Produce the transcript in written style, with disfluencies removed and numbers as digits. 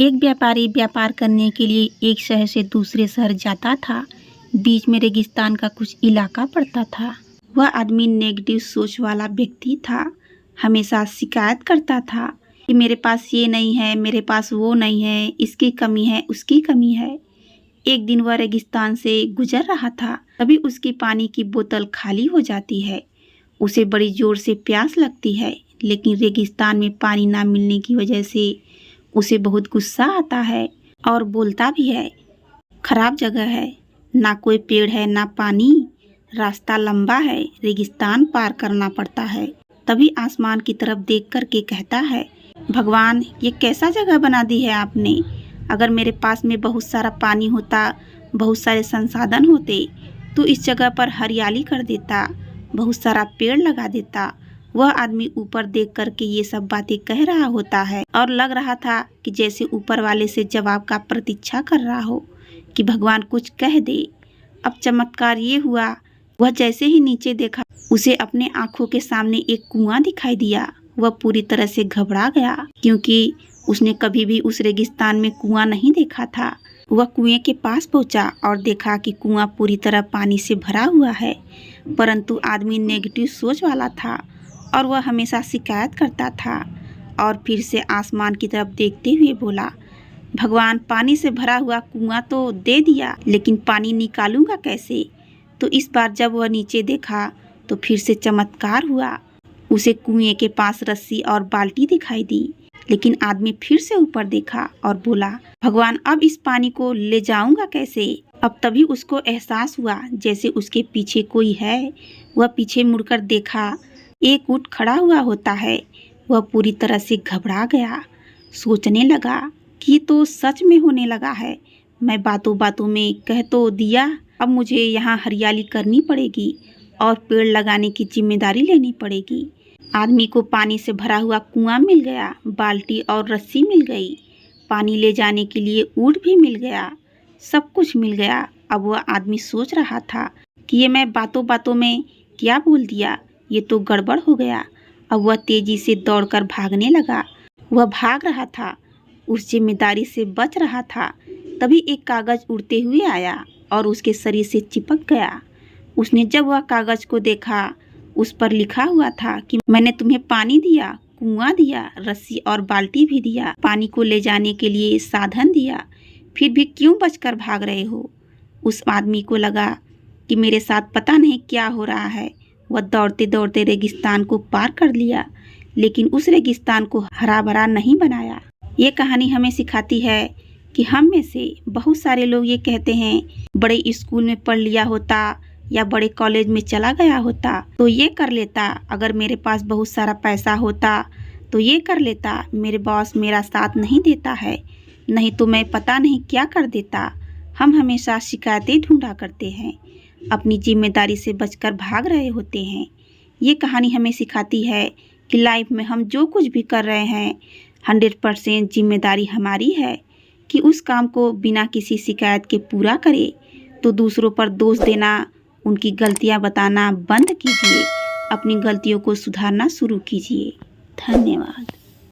एक व्यापारी व्यापार करने के लिए एक शहर से दूसरे शहर जाता था। बीच में रेगिस्तान का कुछ इलाका पड़ता था। वह आदमी नेगेटिव सोच वाला व्यक्ति था। हमेशा शिकायत करता था कि मेरे पास ये नहीं है, मेरे पास वो नहीं है, इसकी कमी है, उसकी कमी है। एक दिन वह रेगिस्तान से गुजर रहा था, तभी उसकी पानी की बोतल खाली हो जाती है। उसे बड़ी जोर से प्यास लगती है, लेकिन रेगिस्तान में पानी ना मिलने की वजह से उसे बहुत गुस्सा आता है और बोलता भी है, खराब जगह है, ना कोई पेड़ है ना पानी, रास्ता लंबा है, रेगिस्तान पार करना पड़ता है। तभी आसमान की तरफ देख कर के कहता है, भगवान ये कैसा जगह बना दी है आपने। अगर मेरे पास में बहुत सारा पानी होता, बहुत सारे संसाधन होते तो इस जगह पर हरियाली कर देता, बहुत सारा पेड़ लगा देता। वह आदमी ऊपर देख कर के ये सब बातें कह रहा होता है और लग रहा था कि जैसे ऊपर वाले से जवाब का प्रतीक्षा कर रहा हो कि भगवान कुछ कह दे। अब चमत्कार ये हुआ, वह जैसे ही नीचे देखा उसे अपने आंखों के सामने एक कुआं दिखाई दिया। वह पूरी तरह से घबरा गया क्योंकि उसने कभी भी उस रेगिस्तान में कुआं नहीं देखा था। वह कुएं के पास पहुंचा और देखा कि कुआं पूरी तरह पानी से भरा हुआ है, परंतु आदमी नेगेटिव सोच वाला था और वह हमेशा शिकायत करता था। और फिर से आसमान की तरफ देखते हुए बोला, भगवान पानी से भरा हुआ कुआं तो दे दिया, लेकिन पानी निकालूंगा कैसे। तो इस बार जब वह नीचे देखा तो फिर से चमत्कार हुआ। उसे कुएं के पास रस्सी और बाल्टी दिखाई दी, लेकिन आदमी फिर से ऊपर देखा और बोला, भगवान अब इस पानी को ले जाऊंगा कैसे। अब तभी उसको एहसास हुआ जैसे उसके पीछे कोई है। वह पीछे मुड़कर देखा, एक ऊंट खड़ा हुआ होता है। वह पूरी तरह से घबरा गया, सोचने लगा कि ये तो सच में होने लगा है। मैं बातों बातों में कह तो दिया, अब मुझे यहाँ हरियाली करनी पड़ेगी और पेड़ लगाने की जिम्मेदारी लेनी पड़ेगी। आदमी को पानी से भरा हुआ कुआं मिल गया, बाल्टी और रस्सी मिल गई, पानी ले जाने के लिए ऊंट भी मिल गया, सब कुछ मिल गया। अब वह आदमी सोच रहा था कि ये मैं बातों बातों में क्या बोल दिया, ये तो गड़बड़ हो गया। अब वह तेजी से दौड़कर भागने लगा। वह भाग रहा था, उस जिम्मेदारी से बच रहा था। तभी एक कागज उड़ते हुए आया और उसके शरीर से चिपक गया। उसने जब वह कागज को देखा, उस पर लिखा हुआ था कि मैंने तुम्हें पानी दिया, कुआं दिया, रस्सी और बाल्टी भी दिया, पानी को ले जाने के लिए साधन दिया, फिर भी क्यों बचकर भाग रहे हो। उस आदमी को लगा कि मेरे साथ पता नहीं क्या हो रहा है। वह दौड़ते दौड़ते रेगिस्तान को पार कर लिया, लेकिन उस रेगिस्तान को हरा भरा नहीं बनाया। ये कहानी हमें सिखाती है कि हम में से बहुत सारे लोग ये कहते हैं, बड़े स्कूल में पढ़ लिया होता या बड़े कॉलेज में चला गया होता तो ये कर लेता, अगर मेरे पास बहुत सारा पैसा होता तो ये कर लेता, मेरे बॉस मेरा साथ नहीं देता है, नहीं तो मैं पता नहीं क्या कर देता। हम हमेशा शिकायतें ढूंढा करते हैं, अपनी जिम्मेदारी से बचकर भाग रहे होते हैं। ये कहानी हमें सिखाती है कि लाइफ में हम जो कुछ भी कर रहे हैं 100% जिम्मेदारी हमारी है कि उस काम को बिना किसी शिकायत के पूरा करें। तो दूसरों पर दोष देना, उनकी गलतियां बताना बंद कीजिए, अपनी गलतियों को सुधारना शुरू कीजिए। धन्यवाद।